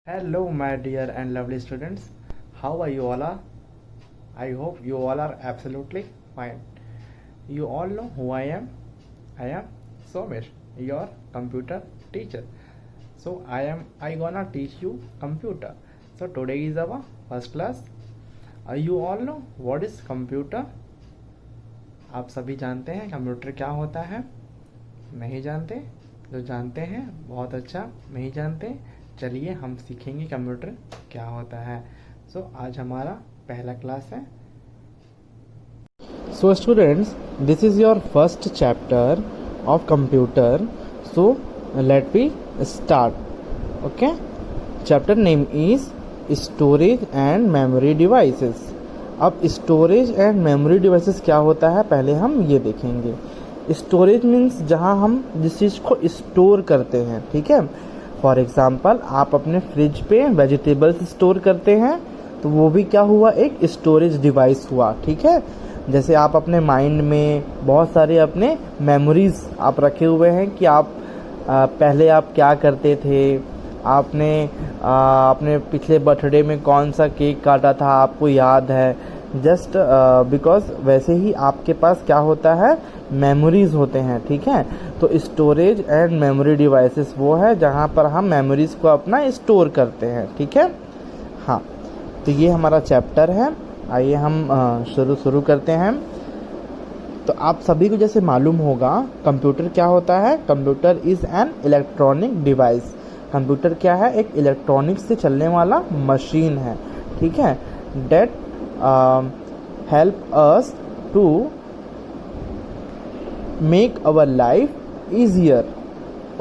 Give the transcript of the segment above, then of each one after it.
Hello, my dear and lovely students. How are you all? I hope you all are absolutely fine. You all know who I am. I am Somir, your computer teacher. So I gonna teach you computer. So today is our first class. You all know what is computer? आप सभी जानते हैं computer क्या होता है? नहीं जानते? जो जानते हैं बहुत अच्छा, नहीं जानते चलिए हम सीखेंगे कंप्यूटर क्या होता है। आज हमारा पहला क्लास है। So students, this is your first chapter of computer. So let me start. Okay, chapter name is storage and memory devices. अब स्टोरेज एंड मेमोरी डिवाइसेस क्या होता है पहले हम ये देखेंगे। स्टोरेज मीन्स जहाँ हम जिस चीज़ को स्टोर करते हैं, ठीक है। फॉर एग्जाम्पल आप अपने फ्रिज पे वेजिटेबल्स स्टोर करते हैं तो वो भी क्या हुआ, एक स्टोरेज डिवाइस हुआ, ठीक है। जैसे आप अपने माइंड में बहुत सारे अपने मेमोरीज आप रखे हुए हैं कि आप पहले आप क्या करते थे, आपने अपने पिछले बर्थडे में कौन सा केक काटा था आपको याद है। जस्ट बिकॉज वैसे ही आपके पास क्या होता है, मेमोरीज होते हैं, ठीक है। तो स्टोरेज एंड मेमोरी डिवाइसेस वो है जहाँ पर हम मेमोरीज को अपना स्टोर करते हैं, ठीक है। हाँ, तो ये हमारा चैप्टर है। आइए हम शुरू करते हैं। तो आप सभी को जैसे मालूम होगा कंप्यूटर क्या होता है। Computer is an electronic device. Computer क्या है, एक इलेक्ट्रॉनिक से चलने वाला मशीन है, ठीक है। That help us to make our life easier.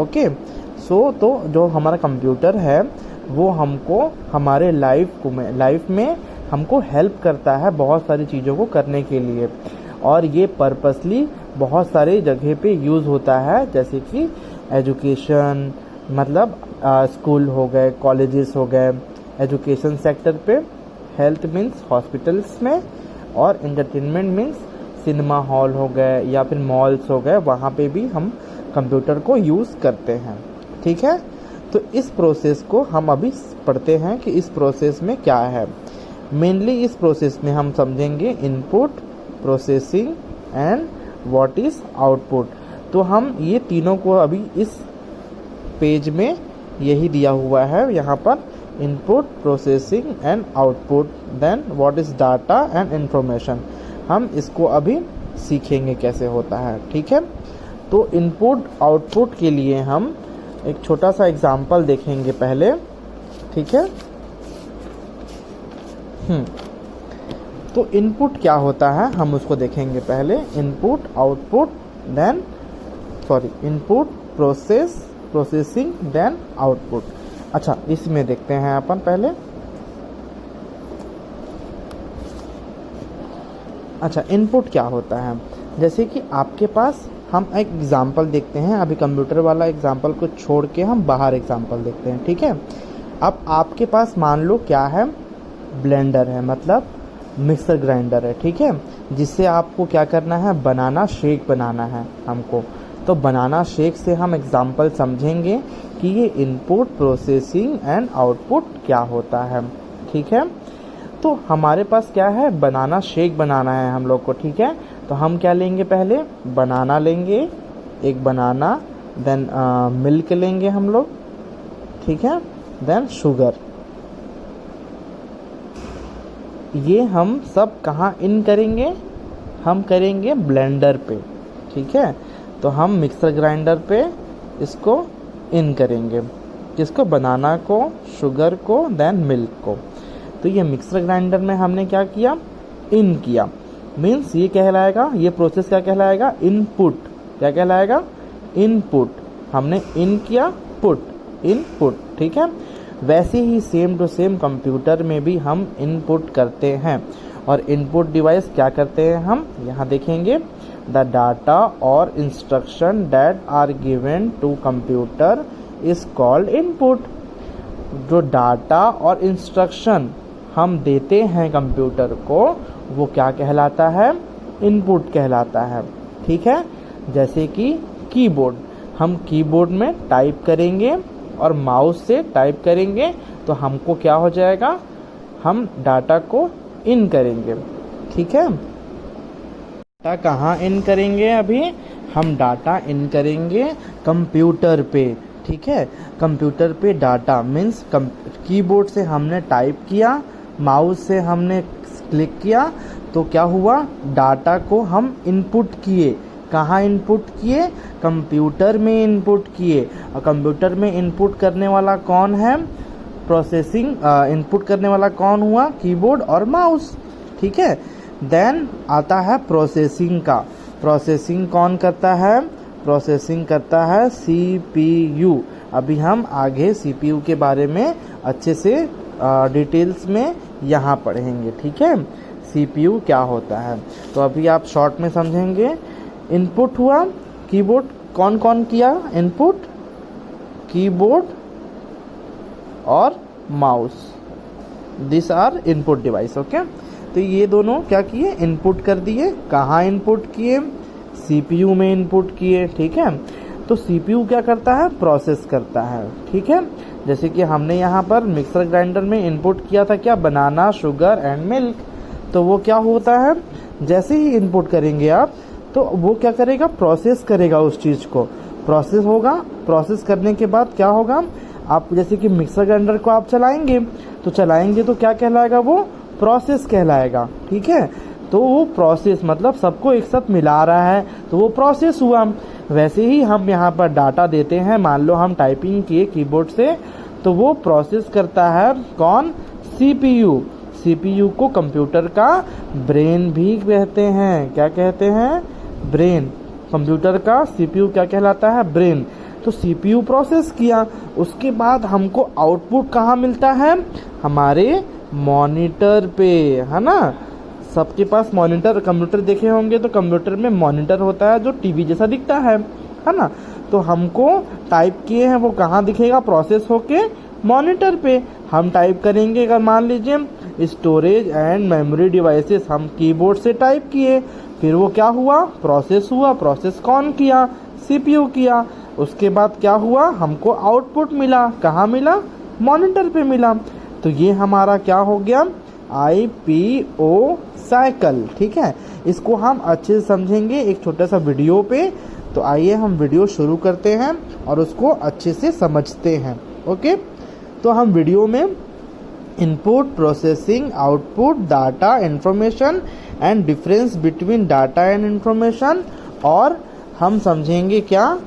Okay, so तो जो हमारा कंप्यूटर है वो हमको हमारे लाइफ में हमको हेल्प करता है बहुत सारी चीज़ों को करने के लिए। और ये पर्पसली बहुत सारे जगह पे यूज़ होता है, जैसे कि एजुकेशन, मतलब स्कूल हो गए, कॉलेजेस हो गए, एजुकेशन सेक्टर पे, हेल्थ मीन्स हॉस्पिटल्स में, और एंटरटेनमेंट मीन्स सिनेमा हॉल हो गए या फिर मॉल्स हो गए, वहाँ पे भी हम कंप्यूटर को यूज़ करते हैं, ठीक है। तो इस प्रोसेस को हम अभी पढ़ते हैं कि इस प्रोसेस में क्या है। मेनली इस प्रोसेस में हम समझेंगे input, processing and what is output. तो हम ये तीनों को अभी इस पेज में यही दिया हुआ है यहाँ पर, input, processing and output, then what is data and information. हम इसको अभी सीखेंगे कैसे होता है, ठीक है। तो इनपुट आउटपुट के लिए हम एक छोटा सा एग्जांपल देखेंगे पहले, ठीक है। तो इनपुट क्या होता है हम उसको देखेंगे पहले। Input, output, then input, processing, then output. अच्छा, इसमें देखते हैं अपन पहले। अच्छा, इनपुट क्या होता है, जैसे कि आपके पास, हम एक एग्जांपल देखते हैं। अभी कंप्यूटर वाला एग्जांपल को छोड़ के हम बाहर एग्जांपल देखते हैं, ठीक है। अब आपके पास मान लो क्या है, ब्लेंडर है, मतलब मिक्सर ग्राइंडर है, ठीक है। जिससे आपको क्या करना है, बनाना शेक बनाना है हमको। तो बनाना शेक से हम एग्जांपल समझेंगे कि ये इनपुट, प्रोसेसिंग एंड आउटपुट क्या होता है, ठीक है। तो हमारे पास क्या है, बनाना शेक बनाना है हम लोग को, ठीक है। तो हम क्या लेंगे, पहले बनाना लेंगे, एक बनाना, देन मिल्क लेंगे हम लोग, ठीक है, देन शुगर। ये हम सब कहाँ इन करेंगे, हम करेंगे ब्लेंडर पे, ठीक है। तो हम मिक्सर ग्राइंडर पे इसको इन करेंगे, किसको, बनाना को, शुगर को, देन मिल्क को। तो ये मिक्सर ग्राइंडर में हमने क्या किया, इन किया। मीन्स ये कहलाएगा, ये प्रोसेस क्या कहलाएगा, इनपुट। क्या कहलाएगा, इनपुट। हमने इन किया, इनपुट, ठीक है। वैसे ही सेम टू सेम कंप्यूटर में भी हम इनपुट करते हैं। और इनपुट डिवाइस क्या करते हैं हम यहाँ देखेंगे, द डाटा और instruction that are given to computer is called input. जो डाटा और इंस्ट्रक्शन हम देते हैं कंप्यूटर को वो क्या कहलाता है, इनपुट कहलाता है, ठीक है। जैसे कि कीबोर्ड, हम कीबोर्ड में टाइप करेंगे और माउस से टाइप करेंगे तो हमको क्या हो जाएगा, हम डाटा को इन करेंगे। ठीक है, डाटा कहाँ इन करेंगे, अभी हम डाटा इन करेंगे कंप्यूटर पे। ठीक है, कंप्यूटर पे डाटा मीन्स कीबोर्ड से हमने टाइप किया, माउस से हमने क्लिक किया, तो क्या हुआ, डाटा को हम इनपुट किए। कहाँ इनपुट किए, कंप्यूटर में इनपुट किए। और कंप्यूटर में इनपुट करने वाला कौन है, प्रोसेसिंग इनपुट करने वाला कौन हुआ, कीबोर्ड और माउस। ठीक है, देन आता है प्रोसेसिंग का। प्रोसेसिंग कौन करता है, प्रोसेसिंग करता है सीपीयू। अभी हम आगे सीपीयू के बारे में अच्छे से डिटेल्स में यहाँ पढ़ेंगे। ठीक है, सीपीयू क्या होता है, तो अभी आप शॉर्ट में समझेंगे। इनपुट हुआ, कीबोर्ड कौन कौन किया इनपुट, कीबोर्ड और mouse, this are input device. Okay, तो ये दोनों क्या किए, इनपुट कर दिए। कहाँ इनपुट किए, सीपीयू में इनपुट किए। ठीक है, तो सीपीयू क्या करता है, प्रोसेस करता है। ठीक है, जैसे कि हमने यहाँ पर मिक्सर ग्राइंडर में इनपुट किया था क्या, बनाना, शुगर एंड मिल्क। तो वो क्या होता है, जैसे ही इनपुट करेंगे आप, तो वो क्या करेगा, प्रोसेस करेगा उस चीज़ को। प्रोसेस होगा, प्रोसेस करने के बाद क्या होगा, आप जैसे कि मिक्सर ग्राइंडर को आप चलाएंगे तो क्या कहलाएगा, वो प्रोसेस कहलाएगा। ठीक है, तो वो प्रोसेस मतलब सबको एक साथ मिला रहा है, तो वो प्रोसेस हुआ। वैसे ही हम यहाँ पर डाटा देते हैं, मान लो हम टाइपिंग किए कीबोर्ड से, तो वो प्रोसेस करता है कौन, सीपीयू। सीपीयू को कंप्यूटर का ब्रेन भी कहते हैं। क्या कहते हैं, ब्रेन। कंप्यूटर का सीपीयू क्या कहलाता है, ब्रेन। तो सीपीयू प्रोसेस किया, उसके बाद हमको आउटपुट कहाँ मिलता है, हमारे मॉनिटर पे, है ना। सबके पास मॉनिटर, कंप्यूटर देखे होंगे तो कंप्यूटर में मॉनिटर होता है जो टीवी जैसा दिखता है ना। तो हमको टाइप किए हैं वो कहाँ दिखेगा, प्रोसेस होके मॉनिटर पे हम टाइप करेंगे। अगर मान लीजिए स्टोरेज एंड मेमोरी डिवाइसेस हम कीबोर्ड से टाइप किए, फिर वो क्या हुआ, प्रोसेस हुआ। प्रोसेस कौन किया, सीपीयू किया। उसके बाद क्या हुआ, हमको आउटपुट मिला, कहाँ मिला, मॉनिटर पे मिला। तो ये हमारा क्या हो गया, आईपीओ साइकिल। ठीक है, इसको हम अच्छे से समझेंगे एक छोटा सा वीडियो पे। तो आइए हम वीडियो शुरू करते हैं और उसको अच्छे से समझते हैं। ओके, तो हम वीडियो में input, processing, output, data, information and difference between data and information, और हम समझेंगे क्या,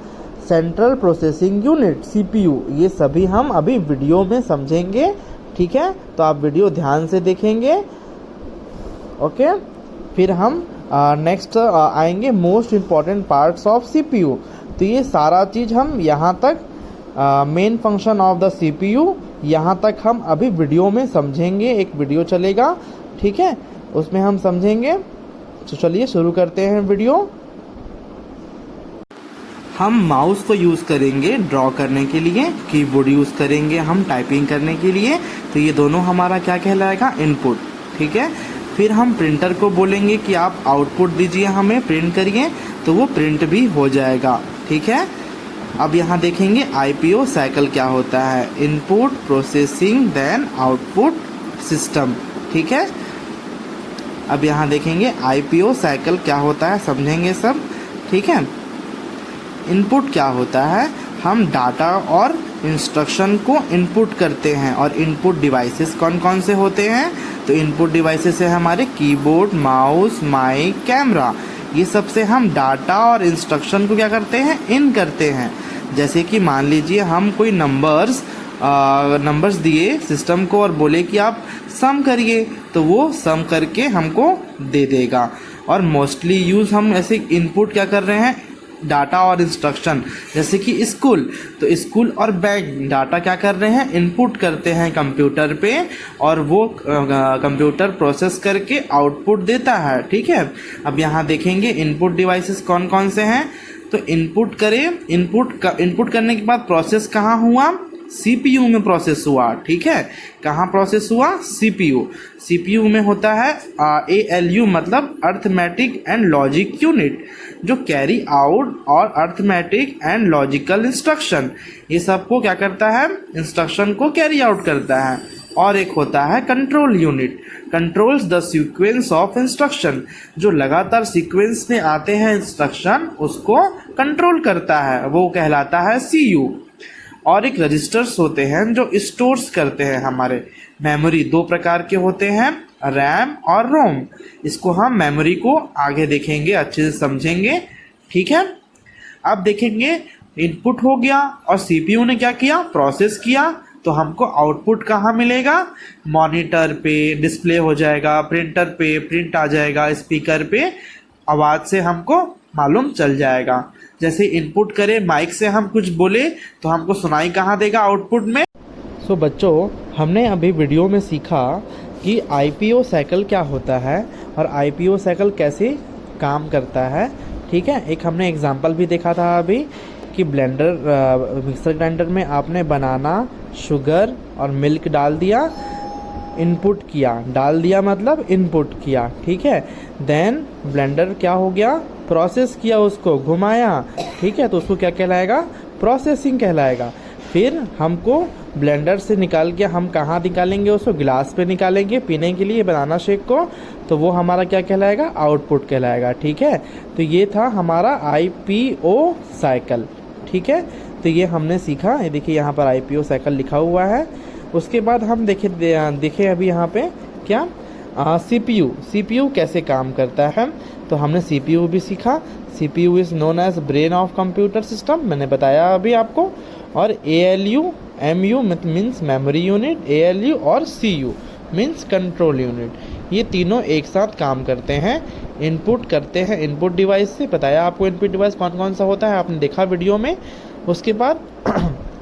सेंट्रल प्रोसेसिंग यूनिट सीपीयू। ये सभी हम अभी वीडियो में समझेंगे। ठीक है, तो आप वीडियो ध्यान से देखेंगे। ओके, फिर हम नेक्स्ट आएंगे most important parts of CPU. तो ये सारा चीज़ हम यहाँ तक main function of the CPU यहाँ तक हम अभी वीडियो में समझेंगे। एक वीडियो चलेगा, ठीक है, उसमें हम समझेंगे। तो चलिए शुरू करते हैं वीडियो। हम माउस को यूज़ करेंगे ड्रॉ करने के लिए, कीबोर्ड यूज़ करेंगे हम टाइपिंग करने के लिए। तो ये दोनों हमारा क्या कहलाएगा, इनपुट। ठीक है, फिर हम प्रिंटर को बोलेंगे कि आप आउटपुट दीजिए, हमें प्रिंट करिए, तो वो प्रिंट भी हो जाएगा। ठीक है, अब यहाँ देखेंगे आईपीओ साइकिल क्या होता है, input, processing, then output system. ठीक है, अब यहाँ देखेंगे आईपीओ साइकिल क्या होता है, समझेंगे सब। ठीक है, इनपुट क्या होता है, हम डाटा और इंस्ट्रक्शन को इनपुट करते हैं। और इनपुट डिवाइसेस कौन कौन से होते हैं, तो इनपुट डिवाइसेस है हमारे कीबोर्ड, माउस, माइक, कैमरा। ये सब से हम डाटा और इंस्ट्रक्शन को क्या करते हैं, इन करते हैं। जैसे कि मान लीजिए हम कोई नंबर्स दिए सिस्टम को और बोले कि आप सम करिए, तो वो सम करके हमको दे देगा। और मोस्टली यूज़ हम ऐसे इनपुट क्या कर रहे हैं, डाटा और इंस्ट्रक्शन। जैसे कि स्कूल, तो स्कूल और बैग डाटा क्या कर रहे हैं, इनपुट करते हैं कंप्यूटर पे, और वो कंप्यूटर प्रोसेस करके आउटपुट देता है। ठीक है, अब यहाँ देखेंगे इनपुट डिवाइसेस कौन कौन से हैं। तो इनपुट करें, इनपुट करने के बाद प्रोसेस कहाँ हुआ, सीपीयू में प्रोसेस हुआ। ठीक है, कहाँ प्रोसेस हुआ? सीपीयू। सीपीयू में होता है ALU मतलब अर्थमेटिक एंड लॉजिक यूनिट, जो कैरी आउट और अर्थमेटिक एंड लॉजिकल इंस्ट्रक्शन, ये सबको क्या करता है? इंस्ट्रक्शन को कैरी आउट करता है। और एक होता है control unit, controls the sequence of instruction, जो लगातार सीक्वेंस में आते हैं इंस्ट्रक्शन उसको कंट्रोल करता है, वो कहलाता है CU। और एक रजिस्टर्स होते हैं जो स्टोर्स करते हैं हमारे मेमोरी। दो प्रकार के होते हैं, रैम और रोम। इसको हम मेमोरी को आगे देखेंगे, अच्छे से समझेंगे। ठीक है, अब देखेंगे इनपुट हो गया और सीपीयू ने क्या किया? प्रोसेस किया। तो हमको आउटपुट कहाँ मिलेगा? मॉनिटर पे डिस्प्ले हो जाएगा, प्रिंटर पे प्रिंट आ जाएगा, स्पीकर पे आवाज़ से हमको मालूम चल जाएगा। जैसे इनपुट करे माइक से हम कुछ बोले तो हमको सुनाई कहाँ देगा? आउटपुट में। सो बच्चों, हमने अभी वीडियो में सीखा कि IPO साइकिल क्या होता है और IPO साइकिल कैसे काम करता है। ठीक है, एक हमने एग्जांपल भी देखा था अभी कि ब्लेंडर मिक्सर ग्राइंडर में आपने बनाना, शुगर और मिल्क डाल दिया, इनपुट किया, डाल दिया मतलब इनपुट किया। ठीक है, देन ब्लेंडर क्या हो गया? प्रोसेस किया, उसको घुमाया। ठीक है, तो उसको क्या कहलाएगा? प्रोसेसिंग कहलाएगा। फिर हमको ब्लेंडर से निकाल के हम कहाँ निकालेंगे? उसको गिलास पे निकालेंगे पीने के लिए बनाना शेक को, तो वो हमारा क्या कहलाएगा? आउटपुट कहलाएगा। ठीक है, तो ये था हमारा IPO साइकिल। ठीक है, तो ये हमने सीखा। ये देखिए यहाँ पर IPO साइकिल लिखा हुआ है। उसके बाद हम देखे अभी यहाँ पे क्या? CPU कैसे काम करता है। तो हमने CPU भी सीखा। CPU is known as brain of computer system, मैंने बताया अभी आपको। और ALU MU means memory unit, ALU और CU मीन्स कंट्रोल यूनिट, ये तीनों एक साथ काम करते हैं। इनपुट करते हैं इनपुट डिवाइस से, बताया आपको इनपुट डिवाइस कौन कौन सा होता है, आपने देखा वीडियो में। उसके बाद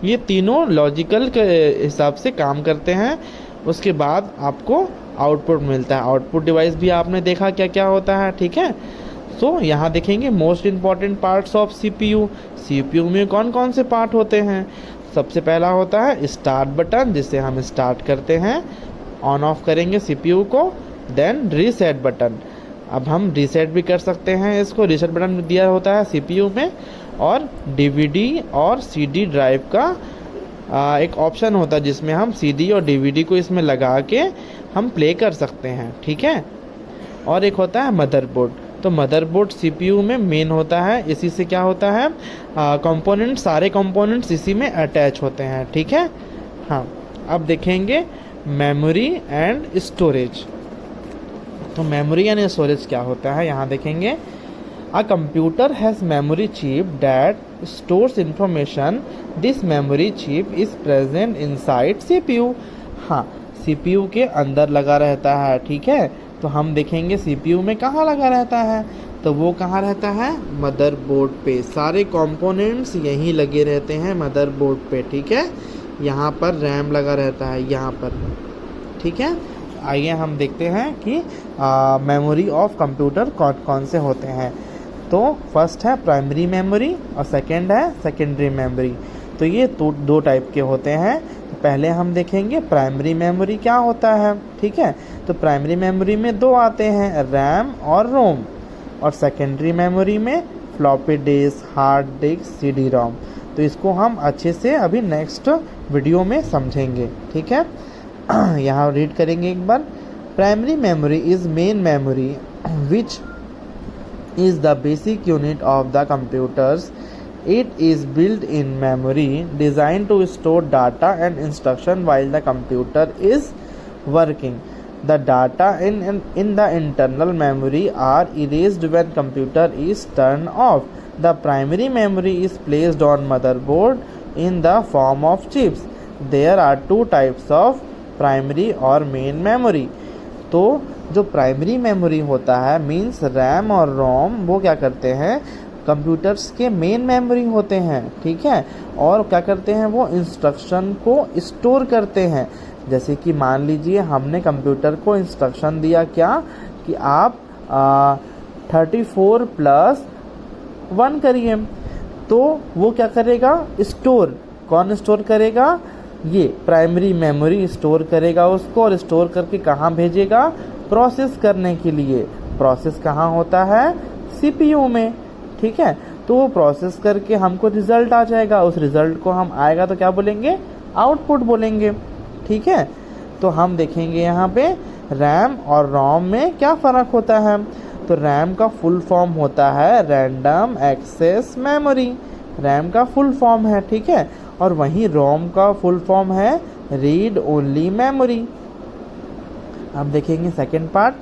ये तीनों लॉजिकल के हिसाब से काम करते हैं। उसके बाद आपको आउटपुट मिलता है। आउटपुट डिवाइस भी आपने देखा क्या क्या होता है। ठीक है, सो यहाँ देखेंगे most important parts of CPU में कौन कौन से पार्ट होते हैं। सबसे पहला होता है स्टार्ट बटन, जिससे हम स्टार्ट करते हैं, ऑन ऑफ करेंगे CPU को। देन रीसेट बटन, अब हम रीसेट भी कर सकते हैं इसको, रीसेट बटन दिया होता है CPU में। और DVD और CD ड्राइव का एक ऑप्शन होता है जिसमें हम CD और DVD को इसमें लगा के हम प्ले कर सकते हैं। ठीक है, और एक होता है मदरबोर्ड। तो मदरबोर्ड CPU में मेन होता है, इसी से क्या होता है? कंपोनेंट, सारे कंपोनेंट्स इसी में अटैच होते हैं। ठीक है, हाँ। अब देखेंगे मेमोरी एंड स्टोरेज। तो मेमोरी एंड स्टोरेज क्या होता है, यहाँ देखेंगे। A computer has memory chip that stores information. This memory chip is present inside CPU. हाँ, CPU के अंदर लगा रहता है। ठीक है, तो हम देखेंगे CPU में कहाँ लगा रहता है। तो वो कहाँ रहता है? मदरबोर्ड पे। सारे कंपोनेंट्स यहीं लगे रहते हैं मदरबोर्ड पे। ठीक है, यहाँ पर रैम लगा रहता है, यहाँ पर। ठीक है, आइए हम देखते हैं कि मेमोरी ऑफ कंप्यूटर कौन कौन से होते हैं। तो फर्स्ट है प्राइमरी मेमोरी और सेकंड है सेकेंडरी मेमोरी। तो ये दो टाइप के होते हैं। तो पहले हम देखेंगे प्राइमरी मेमोरी क्या होता है। ठीक है, तो प्राइमरी मेमोरी में दो आते हैं, रैम और रोम। और सेकेंडरी मेमोरी में floppy disk, hard disk, CD रोम। तो इसको हम अच्छे से अभी नेक्स्ट वीडियो में समझेंगे। ठीक है, यहाँ रीड करेंगे एक बार। Primary memory is main memory which is the basic unit of the computers. It is built in memory designed to store data and instruction while the computer is working. The data in the internal memory are erased when computer is turned off. The primary memory is placed on motherboard in the form of chips. There are two types of primary और main memory. तो जो primary memory होता है means RAM और रोम, वो क्या करते हैं? कंप्यूटर्स के मेन मेमोरी होते हैं। ठीक है, और क्या करते हैं? वो इंस्ट्रक्शन को स्टोर करते हैं। जैसे कि मान लीजिए हमने कंप्यूटर को इंस्ट्रक्शन दिया क्या कि आप 34+1 करिए, तो वो क्या करेगा? स्टोर। कौन स्टोर करेगा? ये प्राइमरी मेमोरी स्टोर करेगा उसको, और स्टोर करके कहाँ भेजेगा, प्रोसेस करने के लिए। प्रोसेस कहाँ होता है, सीपीयू में, ठीक है। तो वो प्रोसेस करके हमको रिजल्ट आ जाएगा, उस रिजल्ट को हम आएगा तो क्या बोलेंगे, आउटपुट बोलेंगे, ठीक है। तो हम देखेंगे यहाँ पे रैम और रोम में क्या फ़र्क होता है। तो रैम का फुल फॉर्म होता है रैंडम एक्सेस मेमोरी, रैम का फुल फॉर्म है, ठीक है। और वहीं रोम का फुल फॉर्म है रीड ओनली मेमोरी। अब देखेंगे second part,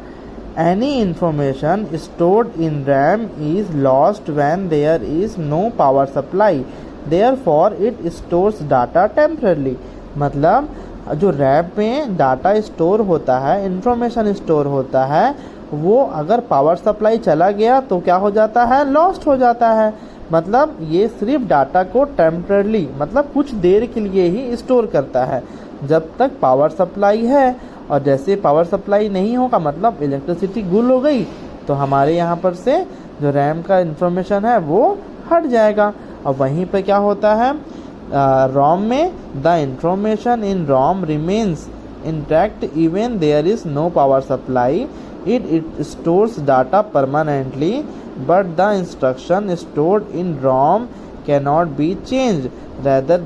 any information stored in RAM is lost when there is no power supply, therefore it stores data temporary. मतलब जो रैम में डाटा स्टोर होता है, इंफॉर्मेशन स्टोर होता है, वो अगर पावर सप्लाई चला गया तो क्या हो जाता है, लॉस्ट हो जाता है। मतलब ये सिर्फ डाटा को टेम्पररी, मतलब कुछ देर के लिए ही स्टोर करता है जब तक पावर सप्लाई है। और जैसे पावर सप्लाई नहीं होगा, मतलब इलेक्ट्रिसिटी गुल हो गई, तो हमारे यहाँ पर से जो रैम का इंफॉर्मेशन है वो हट जाएगा। और वहीं पे क्या होता है, रोम में the information in ROM remains intact even there is no power supply, it stores data permanently, but the instruction stored in ROM cannot be changed, rather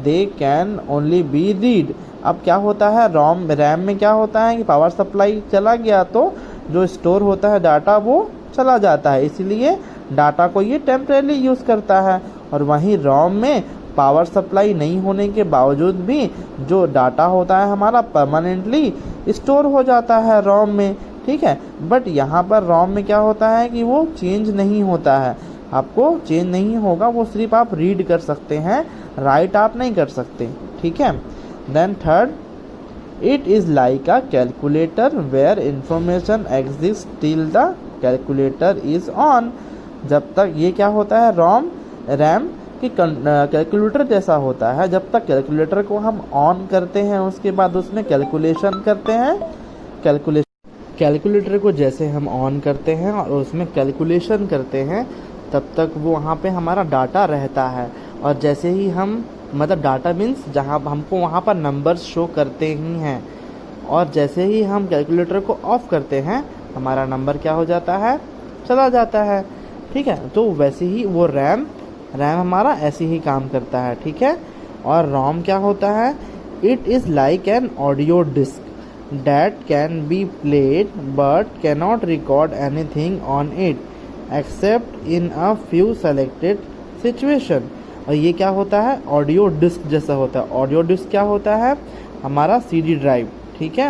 they can only be read। अब क्या होता है, RAM में क्या होता है कि power supply चला गया तो जो स्टोर होता है डाटा वो चला जाता है, इसलिए डाटा को ये टेम्परेरी यूज़ करता है। और वहीं रोम में पावर सप्लाई नहीं होने के बावजूद भी जो डाटा होता है हमारा परमानेंटली स्टोर हो जाता है रोम में, ठीक है। बट यहाँ पर रोम में क्या होता है कि वो चेंज नहीं होता है, आपको चेंज नहीं होगा, वो सिर्फ आप रीड कर सकते हैं, राइट आप नहीं कर सकते, ठीक है। Then third, it is like a calculator where information exist till the calculator is on. जब तक ये क्या होता है, रैम कि कैलकुलेटर जैसा होता है, जब तक कैलकुलेटर को हम ऑन करते हैं उसके बाद उसमें कैलकुलेशन करते हैं, कैलकुलेटर को जैसे हम ऑन करते हैं और उसमें कैलकुलेशन करते हैं, तब तक वो वहाँ पे हमारा डाटा रहता है। और जैसे ही हम, मतलब डाटा मीन्स जहाँ हमको वहाँ पर नंबर्स शो करते ही हैं, और जैसे ही हम कैलकुलेटर को ऑफ करते हैं हमारा नंबर क्या हो जाता है, चला जाता है, ठीक है। तो वैसे ही वो रैम हमारा ऐसे ही काम करता है, ठीक है। और रोम क्या होता है, it is like an audio disc that can be played but cannot record anything on it except in a few selected situation। और ये क्या होता है, ऑडियो डिस्क जैसा होता है। ऑडियो डिस्क क्या होता है, हमारा सीडी ड्राइव, ठीक है।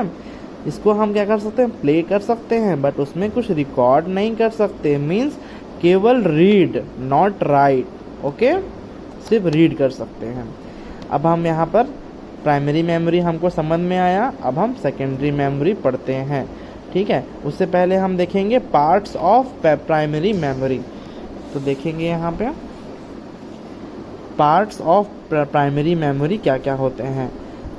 इसको हम क्या कर सकते हैं, प्ले कर सकते हैं, बट उसमें कुछ रिकॉर्ड नहीं कर सकते, मीन्स केवल रीड नॉट राइट, ओके, सिर्फ रीड कर सकते हैं। अब हम यहाँ पर प्राइमरी मेमोरी हमको समझ में आया, अब हम सेकेंडरी मेमोरी पढ़ते हैं, ठीक है। उससे पहले हम देखेंगे पार्ट्स ऑफ प्राइमरी मेमोरी। तो देखेंगे यहाँ पे पार्ट्स ऑफ प्राइमरी मेमोरी क्या क्या होते हैं।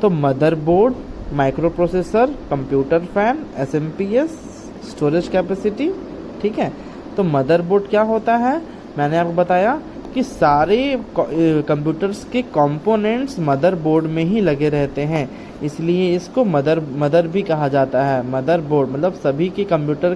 तो motherboard, micro processor, computer fan, SMPS, storage capacity, ठीक है। तो मदरबोर्ड क्या होता है, मैंने आपको बताया कि सारे कंप्यूटर्स के कंपोनेंट्स मदरबोर्ड में ही लगे रहते हैं, इसलिए इसको मदर भी कहा जाता है। मदरबोर्ड मतलब सभी के कंप्यूटर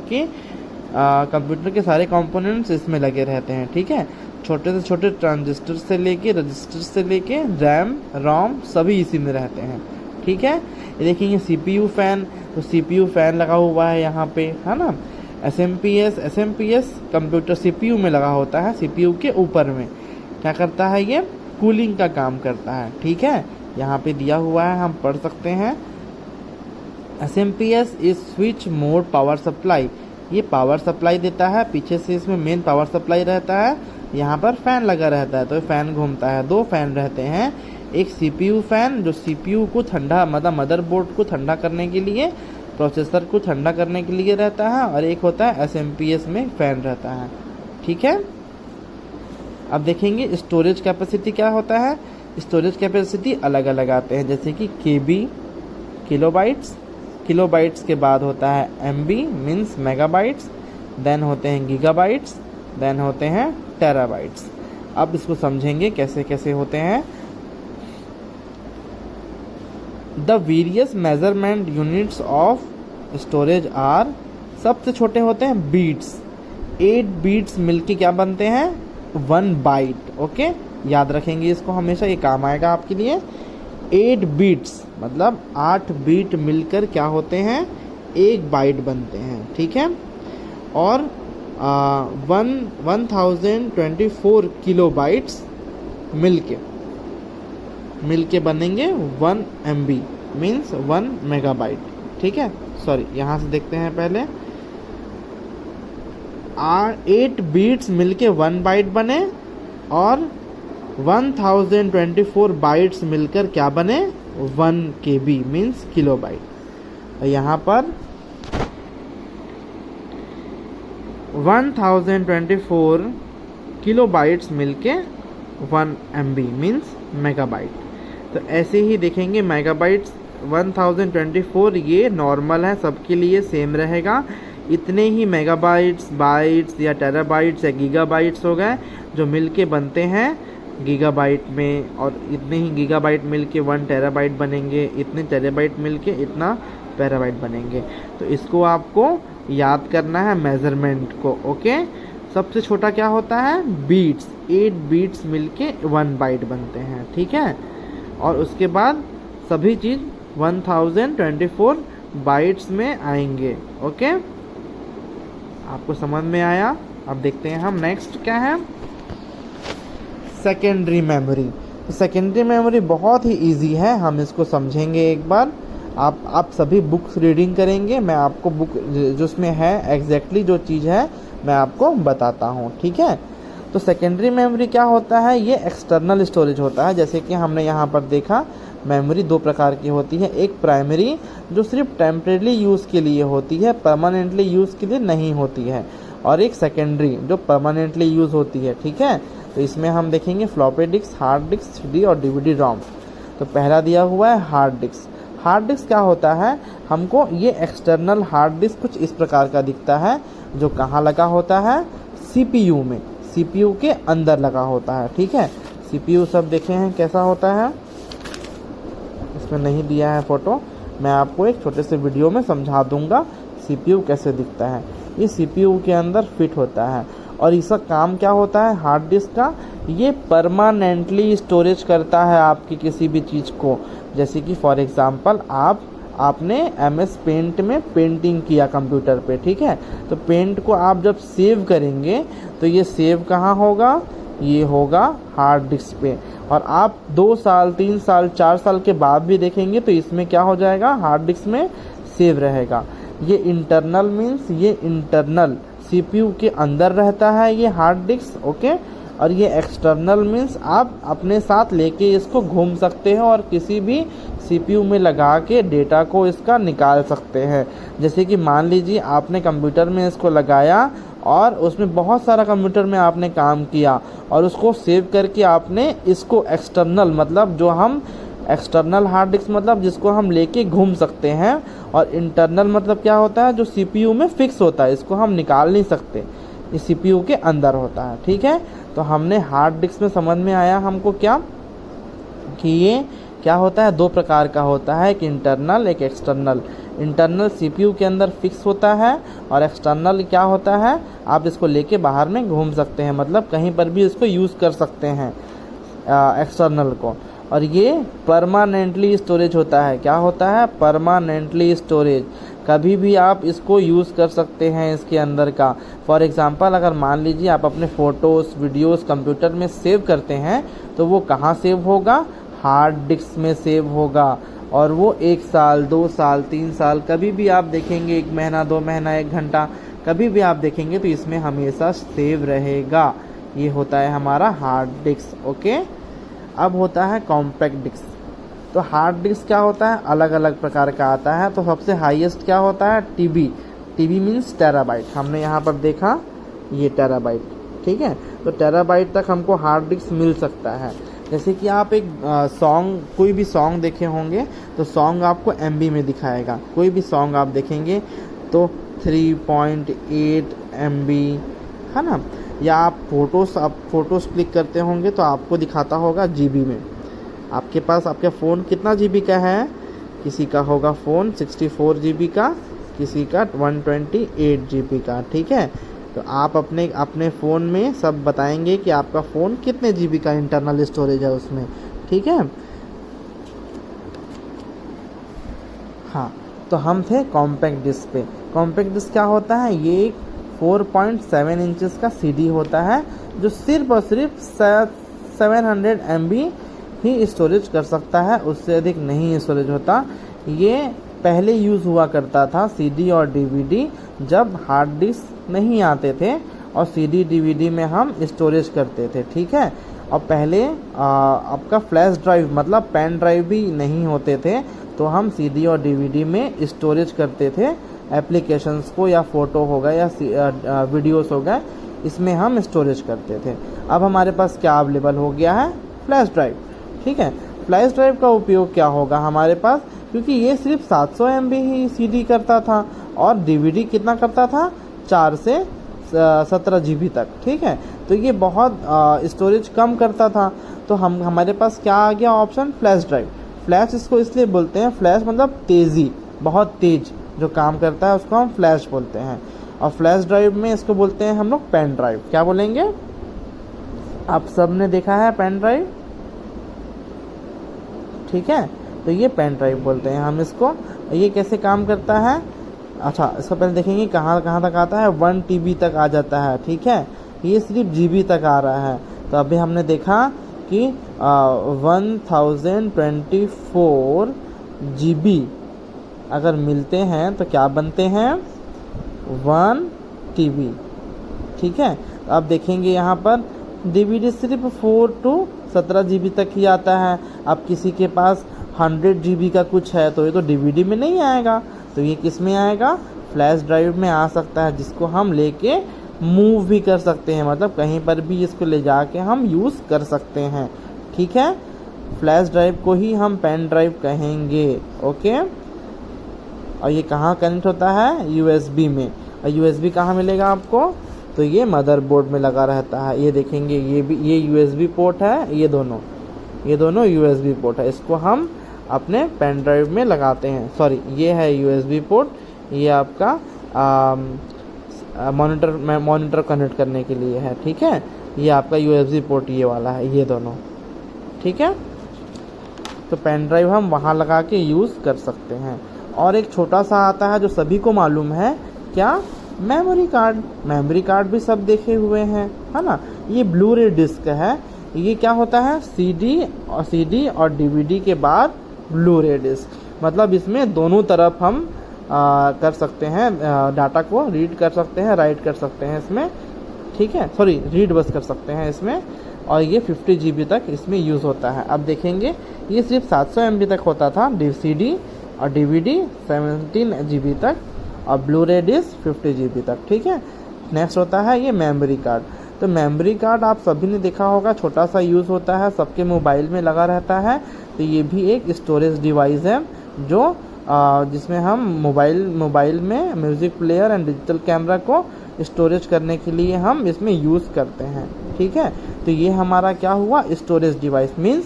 के सारे कंपोनेंट्स इसमें लगे रहते हैं, ठीक है। छोटे से छोटे ट्रांजिस्टर से लेके रजिस्टर से लेके रैम रोम सभी इसी में रहते हैं, ठीक है। ये देखेंगे सीपीयू फैन, तो सीपीयू फैन लगा हुआ है यहाँ पे, है ना। एसएमपीएस कंप्यूटर सीपीयू में लगा होता है, सीपीयू के ऊपर में क्या करता है, ये कूलिंग का काम करता है, ठीक है। यहाँ पे दिया हुआ है, हम पढ़ सकते हैं। SMPS is switch mode power supply, ये पावर सप्लाई देता है, पीछे से इसमें मेन पावर सप्लाई रहता है, यहाँ पर फैन लगा रहता है, तो फैन घूमता है। दो फैन रहते हैं, एक सीपीयू फैन जो सीपीयू को ठंडा, मतलब मदरबोर्ड को ठंडा करने के लिए, प्रोसेसर को ठंडा करने के लिए रहता है, और एक होता है एसएमपीएस में फैन रहता है, ठीक है। अब देखेंगे स्टोरेज कैपेसिटी क्या होता है। स्टोरेज कैपेसिटी अलग अलग आते हैं, जैसे कि केबी किलोबाइट्स के बाद होता है एमबी मीन्स मेगाबाइट्स, देन होते हैं गीगाबाइट्स, देन होते हैं टेराबाइट्स। अब इसको समझेंगे कैसे कैसे होते हैं। The various measurement units of storage are, सबसे छोटे होते हैं बीट्स। 8 बीट्स मिलके क्या बनते हैं? 1 बाइट। ओके, याद रखेंगे इसको हमेशा, ये काम आएगा आपके लिए। 8 बीट्स मतलब 8 बीट मिलकर क्या होते हैं? 1 बाइट बनते हैं, ठीक है। और 1024 किलो बाइट्स मिलके बनेंगे 1 MB, मीन्स 1 मेगाबाइट, ठीक है। सॉरी, यहाँ से देखते हैं पहले। 8 बीट्स मिलके 1 बाइट बने और 1024 बाइट्स मिलकर क्या बने? 1 KB, मीन्स किलो बाइट। यहाँ पर 1024 किलो बाइट्स मिलके 1 MB, मीन्स मेगाबाइट। तो ऐसे ही देखेंगे मेगाबाइट्स 1024, ये नॉर्मल है, सबके लिए सेम रहेगा। इतने ही मेगाबाइट्स, बाइट्स या टेराबाइट्स या गीगाबाइट्स हो गए जो मिलके बनते हैं गीगाबाइट में, और इतने ही गीगाबाइट मिलके 1 टेराबाइट बनेंगे, इतने टेराबाइट मिलके इतना पेराबाइट बनेंगे। तो इसको आपको याद करना है मेजरमेंट को। ओके, सबसे छोटा क्या होता है? बीट्स। 8 बीट्स मिलके 1 बाइट बनते हैं, ठीक है। और उसके बाद सभी चीज़ 1024 बाइट्स में आएंगे। ओके, आपको समझ में आया? अब देखते हैं हम नेक्स्ट क्या है, सेकेंडरी मेमोरी। सेकेंडरी मेमोरी बहुत ही इजी है, हम इसको समझेंगे एक बार। आप सभी बुक्स रीडिंग करेंगे, मैं आपको बुक जो उसमें है एग्जैक्टली जो चीज़ है मैं आपको बताता हूँ, ठीक है। तो सेकेंडरी मेमोरी क्या होता है? ये एक्सटर्नल स्टोरेज होता है। जैसे कि हमने यहाँ पर देखा, मेमोरी 2 प्रकार की होती है। एक प्राइमरी जो सिर्फ टेम्परेरी यूज़ के लिए होती है, परमानेंटली यूज़ के लिए नहीं होती है, और एक सेकेंडरी जो परमानेंटली यूज़ होती है, ठीक है। तो इसमें हम देखेंगे floppy disk, hard disk, CD और DVD रोम। तो पहला दिया हुआ है हार्ड डिस्क। हार्ड डिस्क क्या होता है? हमको ये एक्सटर्नल हार्ड डिस्क कुछ इस प्रकार का दिखता है, जो कहाँ लगा होता है? CPU में, CPU के अंदर लगा होता है, ठीक है। CPU सब देखे हैं कैसा होता है, इसमें नहीं दिया है फोटो, मैं आपको एक छोटे से वीडियो में समझा दूंगा CPU कैसे दिखता है। ये CPU के अंदर फिट होता है, और इसका काम क्या होता है हार्ड डिस्क का? ये परमानेंटली स्टोरेज करता है आपकी किसी भी चीज़ को। जैसे कि फॉर एग्जांपल आपने MS पेंट में पेंटिंग किया कंप्यूटर पे, ठीक है। तो पेंट को आप जब सेव करेंगे तो ये सेव कहाँ होगा? ये होगा हार्ड डिस्क पे। और आप 2 साल, 3 साल, 4 साल के बाद भी देखेंगे तो इसमें क्या हो जाएगा? हार्ड डिस्क में सेव रहेगा। ये इंटरनल मीन्स ये इंटरनल CPU के अंदर रहता है ये हार्ड डिस्क, ओके। और ये एक्सटर्नल मीन्स आप अपने साथ लेके इसको घूम सकते हैं और किसी भी CPU में लगा के डेटा को इसका निकाल सकते हैं। जैसे कि मान लीजिए आपने कंप्यूटर में इसको लगाया और उसमें बहुत सारा कंप्यूटर में आपने काम किया और उसको सेव करके आपने इसको एक्सटर्नल मतलब जो हम एक्सटर्नल हार्ड डिस्क मतलब जिसको हम लेके घूम सकते हैं, और इंटरनल मतलब क्या होता है? जो CPU में फिक्स होता है, इसको हम निकाल नहीं सकते, ये CPU के अंदर होता है, ठीक है। तो हमने हार्ड डिस्क में समझ में आया हमको क्या कि ये क्या होता है? 2 प्रकार का होता है, एक इंटरनल एक एक्सटर्नल। इंटरनल CPU के अंदर फिक्स होता है, और एक्सटर्नल क्या होता है? आप इसको लेके बाहर में घूम सकते हैं, मतलब कहीं पर भी इसको यूज़ कर सकते हैं एक्सटर्नल को। और ये परमानेंटली स्टोरेज होता है। क्या होता है? Permanently storage. कभी भी आप इसको यूज़ कर सकते हैं इसके अंदर का। फॉर एग्जांपल अगर मान लीजिए आप अपने फ़ोटोज़ वीडियोज़ कंप्यूटर में सेव करते हैं तो वो कहाँ सेव होगा? हार्ड डिस्क में सेव होगा। और वो 1 साल, 2 साल, 3 साल कभी भी आप देखेंगे, 1 महीना, 2 महीना, 1 घंटा कभी भी आप देखेंगे तो इसमें हमेशा सेव रहेगा। ये होता है हमारा हार्ड डिस्क, ओके। अब होता है कॉम्पैक्ट डिस्क। तो हार्ड डिस्क क्या होता है? अलग अलग प्रकार का आता है। तो सबसे हाईएस्ट क्या होता है? TB means terabyte. हमने यहाँ पर देखा ये टेराबाइट, ठीक है। तो टेराबाइट तक हमको हार्ड डिस्क मिल सकता है। जैसे कि आप एक सॉन्ग, कोई भी सॉन्ग देखे होंगे तो सॉन्ग आपको MB में दिखाएगा। कोई भी सॉन्ग आप देखेंगे तो 3.8 MB है ना। या आप फोटोज़ क्लिक करते होंगे तो आपको दिखाता होगा GB में। आपके पास आपका फ़ोन कितना GB का है? किसी का होगा फ़ोन 64 GB का, किसी का 128 GB का। ठीक है, तो आप अपने फ़ोन में सब बताएंगे कि आपका फ़ोन कितने GB का इंटरनल स्टोरेज है उसमें। ठीक है, हाँ, तो हम थे कॉम्पैक्ट डिस्क पे। कॉम्पैक्ट डिस्क क्या होता है? ये एक 4.7 इंचेस का CD होता है जो सिर्फ और सिर्फ 700 MB ही स्टोरेज कर सकता है, उससे अधिक नहीं स्टोरेज होता। ये पहले यूज़ हुआ करता था CD और DVD, जब हार्ड डिस्क नहीं आते थे और CD DVD में हम स्टोरेज करते थे। ठीक है, और पहले आपका फ्लैश ड्राइव मतलब पेन ड्राइव भी नहीं होते थे, तो हम CD और DVD में स्टोरेज करते थे एप्लीकेशंस को, या फ़ोटो हो गए या वीडियोस हो गए, इसमें हम स्टोरेज करते थे। अब हमारे पास क्या अवेलेबल हो गया है? Flash drive. ठीक है, फ्लैश ड्राइव का उपयोग क्या होगा हमारे पास? क्योंकि ये सिर्फ 700 MB ही CD करता था और DVD कितना करता था? 4 से 17 GB तक। ठीक है, तो ये बहुत स्टोरेज कम करता था, तो हमारे पास क्या आ गया ऑप्शन? Flash drive. फ्लैश इसको इसलिए बोलते हैं, फ्लैश मतलब तेज़ी, बहुत तेज जो काम करता है उसको हम फ्लैश बोलते हैं। और फ्लैश ड्राइव में इसको बोलते हैं हम लोग पेन ड्राइव। क्या बोलेंगे? आप सब ने देखा है पेन ड्राइव। ठीक है, तो ये पेन ड्राइव बोलते हैं हम इसको। ये कैसे काम करता है? अच्छा, इसको पहले देखेंगे कहाँ तक आता है। 1 TB तक आ जाता है। ठीक है, ये सिर्फ GB तक आ रहा है। तो अभी हमने देखा कि 1024 GB अगर मिलते हैं तो क्या बनते हैं? 1 TB। ठीक है, तो अब देखेंगे यहाँ पर DVD सिर्फ 4 to 17 GB तक ही आता है। अब किसी के पास 100 GB का कुछ है तो ये तो DVD में नहीं आएगा, तो ये किस में आएगा? फ्लैश ड्राइव में आ सकता है, जिसको हम लेके मूव भी कर सकते हैं, मतलब कहीं पर भी इसको ले जाके हम यूज़ कर सकते हैं। ठीक है, फ्लैश ड्राइव को ही हम पेन ड्राइव कहेंगे। ओके, और ये कहाँ कनेक्ट होता है? USB में। और USB कहाँ मिलेगा आपको? तो ये मदरबोर्ड में लगा रहता है। ये देखेंगे, ये USB पोर्ट है, ये दोनों USB पोर्ट है। इसको हम अपने पेन ड्राइव में लगाते हैं। सॉरी, ये है USB पोर्ट, ये आपका मॉनिटर कनेक्ट करने के लिए है। ठीक है, ये आपका USB पोर्ट ये वाला है, ये दोनों। ठीक है, तो पेन ड्राइव हम वहाँ लगा के यूज़ कर सकते हैं। और एक छोटा सा आता है जो सभी को मालूम है, क्या? Memory card. मेमोरी कार्ड भी सब देखे हुए हैं, है ना। ये ब्लू रे डिस्क है। ये क्या होता है? CD और DVD के बाद ब्लू रे डिस्क, मतलब इसमें दोनों तरफ हम कर सकते हैं, डाटा को रीड कर सकते हैं, राइट कर सकते हैं इसमें। ठीक है, सॉरी, रीड बस कर सकते हैं इसमें। और ये 50 GB तक इसमें यूज़ होता है। अब देखेंगे, ये सिर्फ 700 MB तक होता था CD और DVD 17 GB तक, और ब्लू रे डिस्क 50 GB तक। ठीक है, नेक्स्ट होता है ये मेमोरी कार्ड। तो मेमोरी कार्ड आप सभी ने देखा होगा, छोटा सा यूज़ होता है, सबके मोबाइल में लगा रहता है। तो ये भी एक स्टोरेज डिवाइस है जो जिसमें हम मोबाइल में music player and digital camera को स्टोरेज करने के लिए हम इसमें यूज़ करते हैं। ठीक है, तो ये हमारा क्या हुआ? Storage device means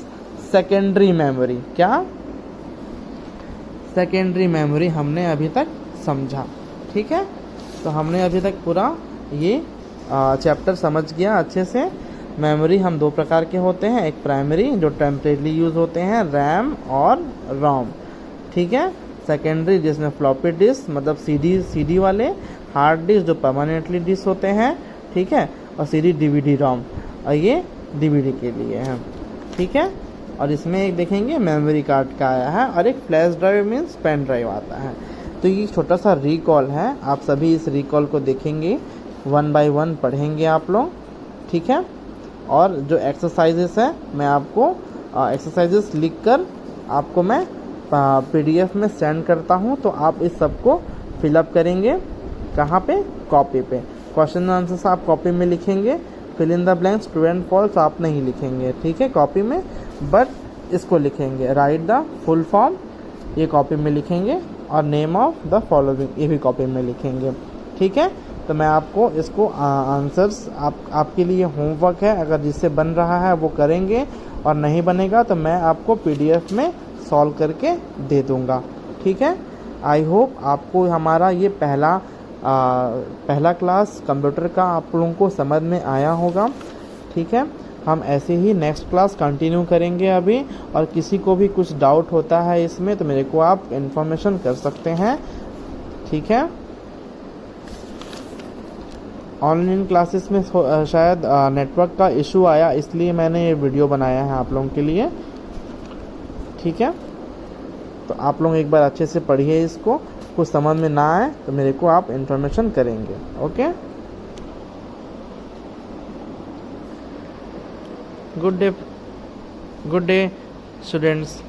secondary memory. क्या? सेकेंडरी मेमोरी हमने अभी तक समझा। ठीक है, तो हमने अभी तक पूरा ये चैप्टर समझ गया अच्छे से। मेमोरी हम 2 प्रकार के होते हैं, एक प्राइमरी जो टेम्परेरी यूज़ होते हैं, रैम और रोम। ठीक है, सेकेंडरी जिसमें फ्लॉपी डिस्क मतलब CD वाले, हार्ड डिस्क जो परमानेंटली डिस्क होते हैं। ठीक है, और CD DVD रोम, और ये DVD के लिए है। ठीक है, और इसमें एक देखेंगे मेमोरी कार्ड का आया है, और एक flash drive means pen drive आता है। तो ये छोटा सा रिकॉल है, आप सभी इस रिकॉल को देखेंगे, 1 by 1 पढ़ेंगे आप लोग। ठीक है, और जो एक्सरसाइजेस है मैं आपको एक्सरसाइजेस लिखकर आपको मैं PDF में सेंड करता हूँ, तो आप इस सब को फिलअप करेंगे। कहाँ पे? कॉपी पे। क्वेश्चन आंसर्स आप कॉपी में लिखेंगे, fill in the blanks true and false आप नहीं लिखेंगे। ठीक है, कॉपी में, बट इसको लिखेंगे, राइट द फुल फॉर्म, ये कॉपी में लिखेंगे, और नेम ऑफ द फॉलोइंग ये भी कॉपी में लिखेंगे। ठीक है, तो मैं आपको इसको आंसर्स आपके लिए होमवर्क है, अगर जिससे बन रहा है वो करेंगे, और नहीं बनेगा तो मैं आपको PDF में सॉल्व करके दे दूँगा। ठीक है, आई होप आपको हमारा ये पहला क्लास कंप्यूटर का आप लोगों को समझ में आया होगा। ठीक है, हम ऐसे ही नेक्स्ट क्लास कंटिन्यू करेंगे अभी, और किसी को भी कुछ डाउट होता है इसमें तो मेरे को आप इन्फॉर्मेशन कर सकते हैं। ठीक है, ऑनलाइन क्लासेस में शायद नेटवर्क का इशू आया, इसलिए मैंने ये वीडियो बनाया है आप लोगों के लिए। ठीक है, तो आप लोग एक बार अच्छे से पढ़िए इसको, कुछ समझ में ना आए तो मेरे को आप इन्फॉर्मेशन करेंगे। Okay, good day students.